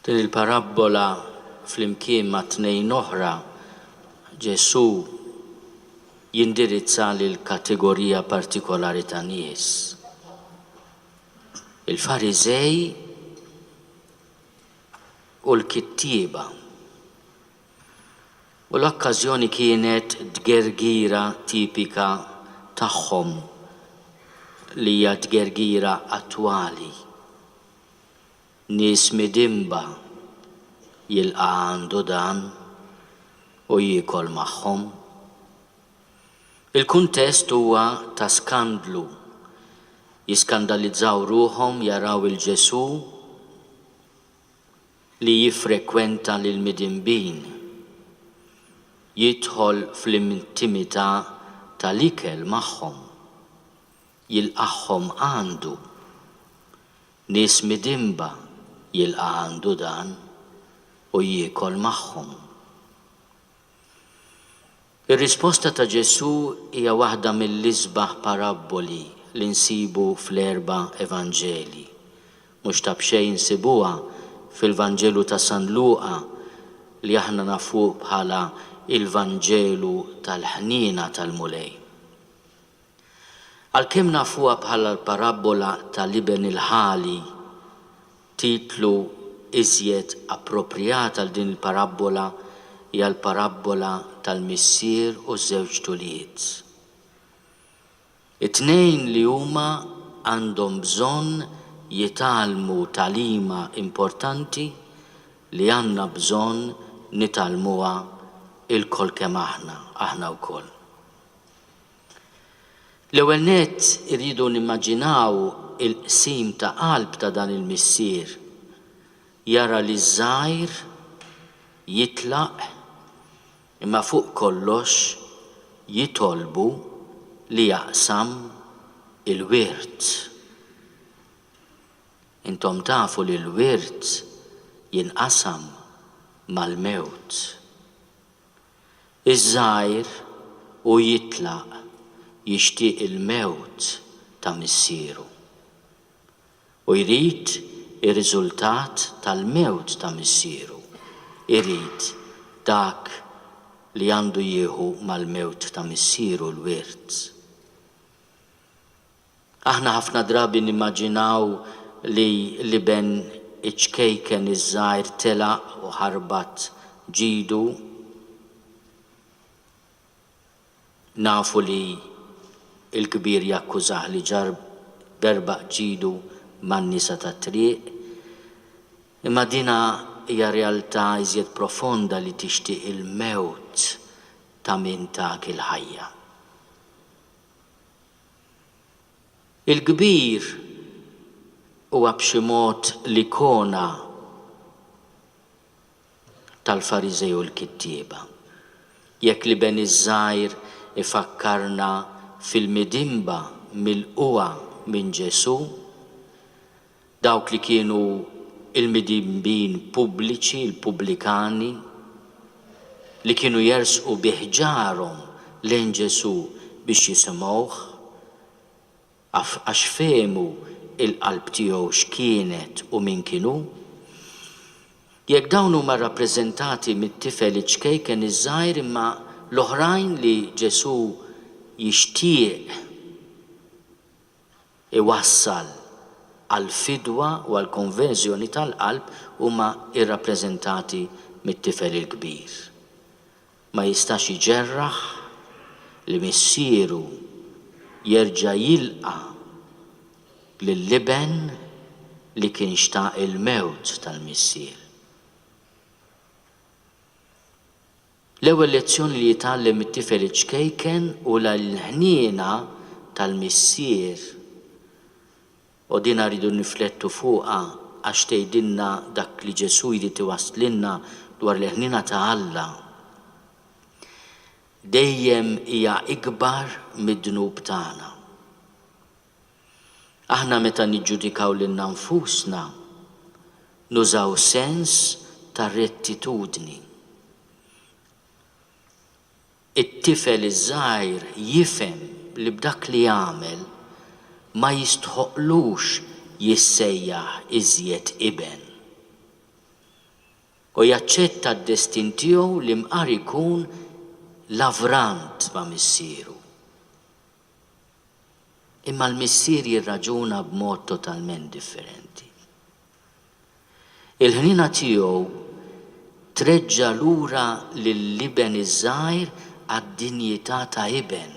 Din il-parabola flimkien ma' tnejn oħra Ġesu jindirizza lil kategorija partikolari ta' nies. Il-Fariżej u l-kittieba. U l-okkażjoni kienet tgergira tipika tagħhom li hija tgergira attwali. Nies midimba jilqa' għandu dan u jiekol magħhom. Il-kuntest huwa ta' skandlu. Jiskandalizzaw ruhom jaraw il-Ġesu li jiffrekwenta lil midimbin. Jidħol fl-intimità tal-ikel magħhom. Jilqahom għandu. Nies midimba jilqa' għandu dan u jiekol magħhom. Ir-risposta ta' Ġesu hija waħda mill-isbaħ paraboli li nsibu fl-4 Evanġeli. Mhux ta' bxejn nsibuha fil-Vanġelu ta' San Luqa li aħna nafuh bħala il-Vanġelu tal-ħniena tal-mulej. Għalkemm nafuha bħala l-parabola tal-iben il-ħali, titlu iżjed appropriat għal din il-parabola hija l-parabola tal-missier u żewġ tuliet. It-tnejn li huma għandhom bżonn jitalmu talima importanti li għandna bżonn nitalmuha il-kol kemm aħna wkoll. L-ewwel nett irridu nimmaġinaw il-qsim ta' qalb ta' dan il-missier. Jara li żgħir jitlaq imma fuq kollox jitolbu li jaqsam il-wirt. Intom tafu li l-wirt jinqasam mal-mewt. Iż-żgħir u jitlaq jixtieq il-mewt ta' missieru. U jrid ir-riżultat tal-mewt ta' missieru. Irid dak li għandu jieħu mal-mewt ta' missieru l-wirt. Aħna ħafna drabi nimmaġinaw li ben iċkejken iż-żgħir telaq u ħarbat ġidu. Nafu li il-kbir jakkużah li ġar berbaq ġidu man-nisa tat-triq, imma dina hija realtà iżjed profonda li tixtieq il-mewt ta' min tak il-ħajja. Il-kbir huwa b'xi mod l-ikona tal-Fariżej u l-kittieba. Jekk li ben iż-żgħir ifakkarna fil-midimba milquha minn Ġesu, dawk li kienu il-midimbin pubbliċi, il-pubblikani, li kienu jersqu biħġarhom lejn Ġesu biex jisimgħuh, għax fehmu il-qalb tiegħu x'kienet u min kienu. Jekk dawn huma rappreżentati mit-tifel iċkejken iż-żgħir, imma l-oħrajn li Ġesu jixtieq iwassal għal-fidwa u għal-konverżjoni tal-qalb huma irrappreżentati mit-tifel il-kbir. Ma jistax iġerraħ li missieru jerġa' jilqa' lill-liben li kien xtaq il-mewt tal-missier. L-ewwel lezzjoni li jitgħallem it-tifel iċkejken u l-ħniena tal-missier. U dina rridu niflettu fuqha għax tgħidilna dak li Ġesu jrid iwasslilna dwar l-ħniena ta' Alla. Dejjem hija ikbar mid-dnub tagħna. Aħna meta niġġudikaw lilna nfusna nużaw sens ta' rettitudni. It-tifel iż-żgħir jifhem li b'dak li jagħmel ma jistħoqlux jissejjaħ iżjed iben. u jaċċetta d-destin tiegħu li mqar ikun lavrant ma' missieru. Imma l-missier jirraġuna b'mod totalment differenti. Il-ħnina tiegħu treġġa lura lill-iben iż-żgħir għad-dinjità ta' iben.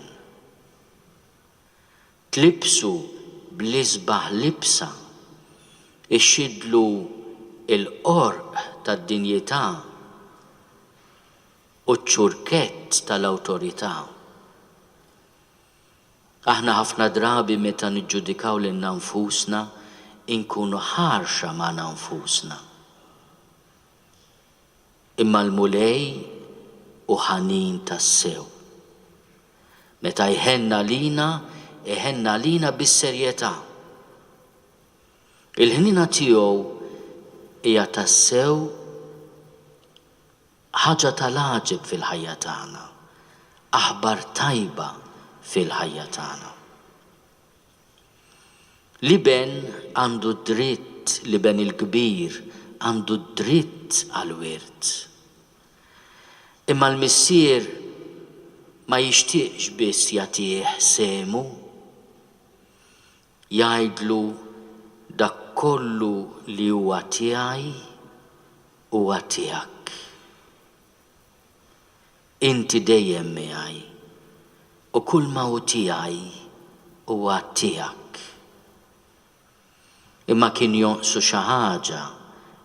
Tlibsu bl-isbaħ libsa, ixxidlu il-qorq tad-dinjità u ċ-ċurkett tal-awtorità. Aħna ħafna drabi meta niġġudikaw lil nfusna inkunu ħarxa ma' nfusna. Imma l-mulej u ħanin tas-sew. Meta jħenna lina bis-serjetà. Il-ħnina tiegħu hija tas-sew ħaġa tal-għaġeb fil-ħajja tagħna, aħbar tajba fil-ħajja tagħna. L-iben għandu dritt, l-iben il-kbir għandu dritt għal-wirt. Imma l-missier ma jixtieqx biss jagħtih semu, jgħidlu dak kollu li huwa tiegħi huwa tiegħek. Inti dejjem miegħi u kull ma hu tiegħi huwa tiegħek. Imma kien jonqsu xi ħaġa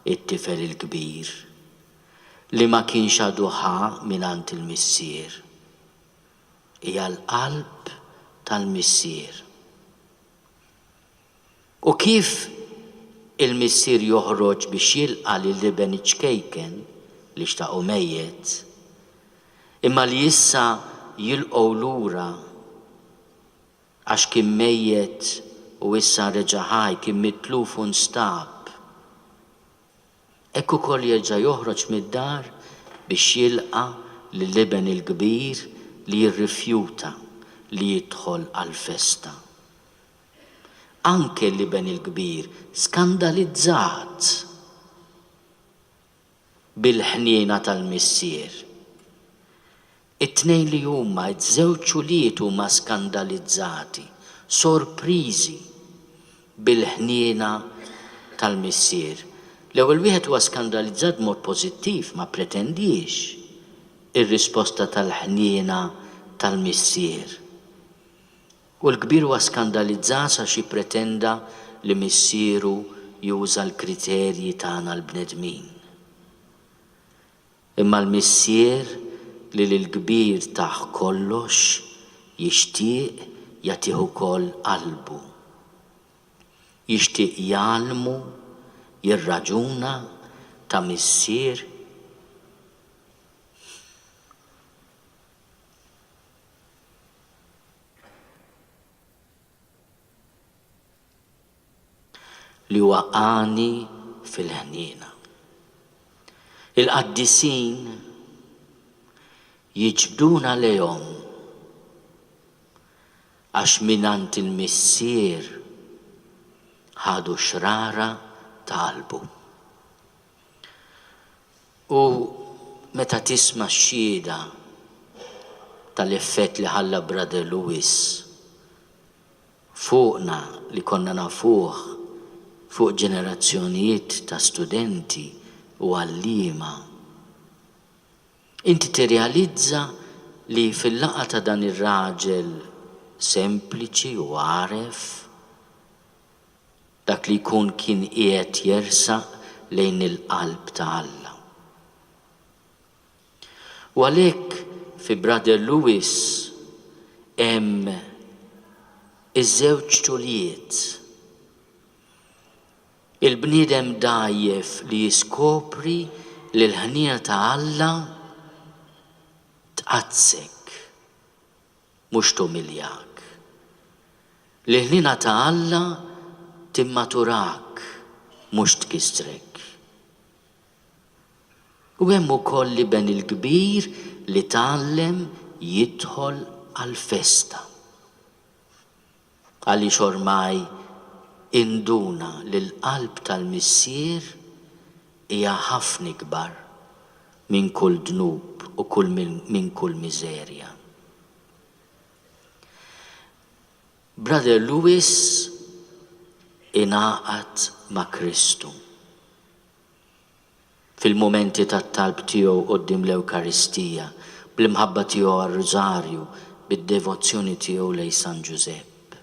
it-tifel il-kbir li ma kienx għadu ħa mingħand il-missier. Hija l-qalb tal-missier. U kif il-missier joħroġ biex jilqa' lill-iben iċkejken li xtaqu mejjed, imma li issa jilqgħu lura għax kien mejjed u issa reġa' ħaj, kien mitluf u nstab. Hekk ukoll jerġa' joħroġ mid-dar biex jilqa' lill-iben il-kbir li jirrifjuta li jidħol għall-festa. Anke l-iben il-kbir skandalizzat bil-ħniena tal-missier. It-tnejn li huma ż-żewġ uliet huma skandalizzati, sorpriżi bil-ħniena tal-missier. L-ewwel wieħed huwa skandalizzat mod pożittiv, ma pretendix ir-risposta tal-ħniena tal-missier. U l-kbir huwa skandalizzat għax jippretenda li missieru juża l-kriterji tagħna l-bnedmin. Imma l-missier li l-kbir taħ kollox jixtieq jagħtih ukoll qalbu. Jixtieq jgħallmu, jirraġuna ta' missier li huwa għani fil-ħniena. Il-qaddisin jiġbduna lejhom għax minant il-missier ħadu xrara ta' qalbu. U meta tisma' x-xhieda tal-effett li ħalla Bro Louis fuqna li konna nafuh fuq ġenerazzjonijiet ta' studenti u għalliema, inti tirrealizza li fil-laqgħa ta' dan ir-raġel sempliċi u għaref dak li jkun kien qiegħed jersaq lejn il-qalb ta' Alla. U għalhekk fi Bro Louis hemm iż-żewġ ġuliet. Il-bniedem dajjef li jiskopri li l-ħniena ta' Alla tqazzek, mhux tumiljak. Li l-ħniena ta' Alla timmaturak, mhux tkisrek. U hemm ukoll l-iben il-kbir li tgħallem jidħol għall-festa. Għaliex ormai induna li l-qalb tal-missier hija ħafna ikbar minn kull dnub u minn kull miżerja. Brother Louis ingħaqad ma' Kristu fil-momenti tat-talb tiegħu quddiem l-Ewkaristija, bl-imħabba tiegħu għar-Rożarju, bid-devozzjoni tiegħu lejn San Giuseppe.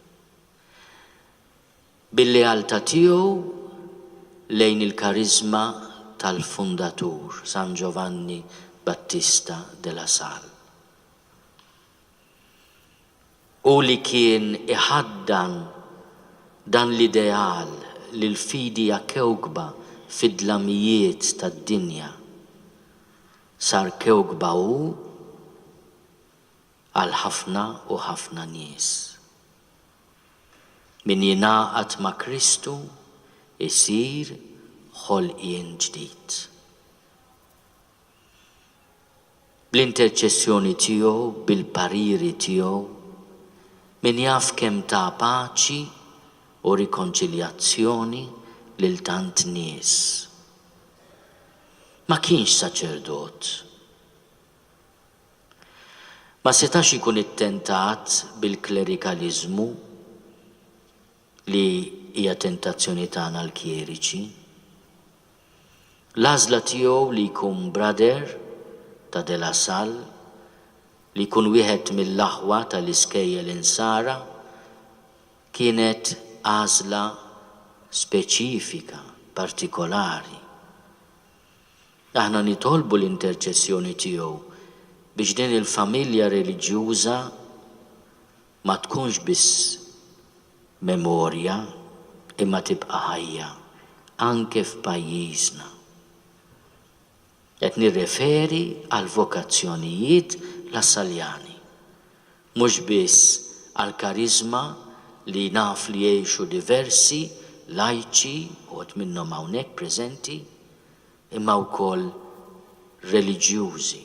Bil-lealtà tiegħu lejn il-karizma tal-fundatur San Giovanni Battista della Salle. U li kien iħaddan dan l-ideal li l-fidija kewkba fid-dlamijiet tad-dinja sar kewkba hu għal ħafna u ħafna nies. Min jingħaqad ma' Kristu isir ħolqien ġdid. Bl-interċessjoni tiegħu, bil-pariri tiegħu, min jaf kemm ta' paċi u rikonċiljazzjoni lil tant nies. Ma kienx saċerdot. Ma setax ikun ittentat bil-klerikalizmu li hija tentazzjoni tagħna l-kjeriċi. L-għażla tiegħu li jkun brother ta' della Salle, li jkun wieħed mill-aħwa tal-iskejjel insara, kienet għażla speċifika, partikolari. Aħna nitolbu l-interċessjoni tiegħu biex din il-familja reliġjuża ma tkunx biss memorja imma tibqa' ħajja anke f'pajjiżna. Qed nirreferi għal vokazzjonijiet lassaljani, mhux biss għal karizma li naf li jgħixu diversi laiċi u għed minnhom hawnhekk preżenti, imma wkoll reliġjużi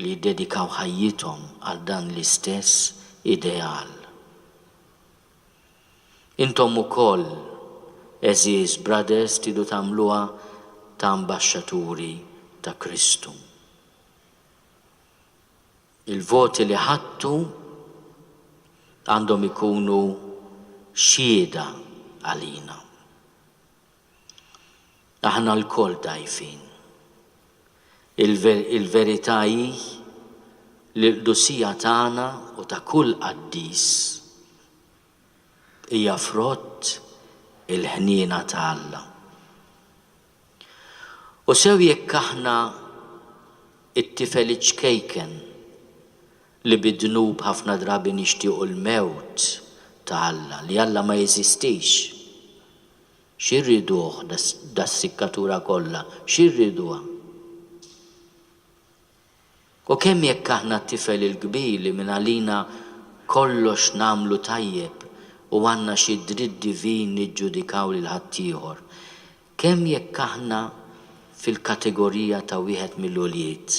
li jiddedikaw ħajjithom għal dan l-istess ideal. Intom ukoll, eżiż brothers, tridu tagħmluha ta' ambaxxaturi ta' Kristu. Il-voti li ħadtu għandhom ikunu xhieda għalina. Aħna l-kol dajfin. Il-verità hi li l-qdusija tagħna u ta' kull qaddis hija frott il-ħniena ta' Alla. U sew jekk aħna it-tifel iċkejken li bidnub ħafna drabi nixtiequ l-mewt ta' Alla, li Alla ma jeżistix. Xirriduh das-sikkatura kollha, xirriduha. U kemm jekk aħna t-tifel il-kbir li minn għalina kollox nagħmlu tajjeb u għandna xi dritt divin niġġudikaw lil ħaddieħor, kemm jekk aħna fil-kategorija ta' wieħed mill-uljiet,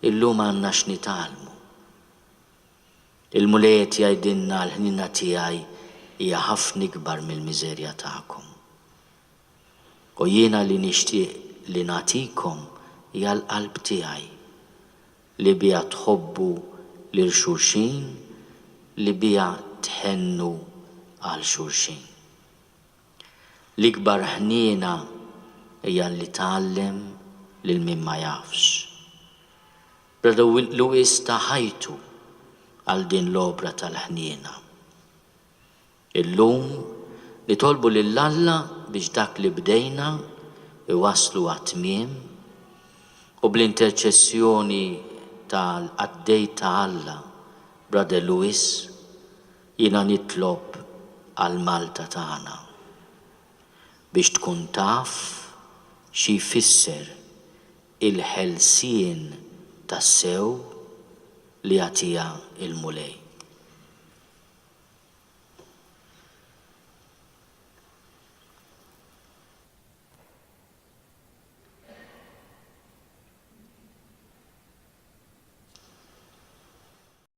illum għandna x'nitalmu. Il-mulejiet jgħidilna l-ħnina tiegħi hija ħafna ikbar mill-miżerja tagħkom. U jiena li nixtieq li nagħtikom hija l-qalb tiegħi li biha tħobbu lil xulxin, li biha tħennu għal xulxin. L-ikbar ħniena hija li tgħallem lil min ma jafx. Brother Louis ta' ħajtu għal din l-obra tal-ħniena. Illum nitolbu lil Alla biex dak li bdejna iwasslu għat-tmiem u bl-interċessjoni tal-qaddej ta' Alla, Brother Louis, jiena nitlob għal Malta tagħna biex tkun taf xi jfisser il-ħelsien tas-sew li għatija il-mulej.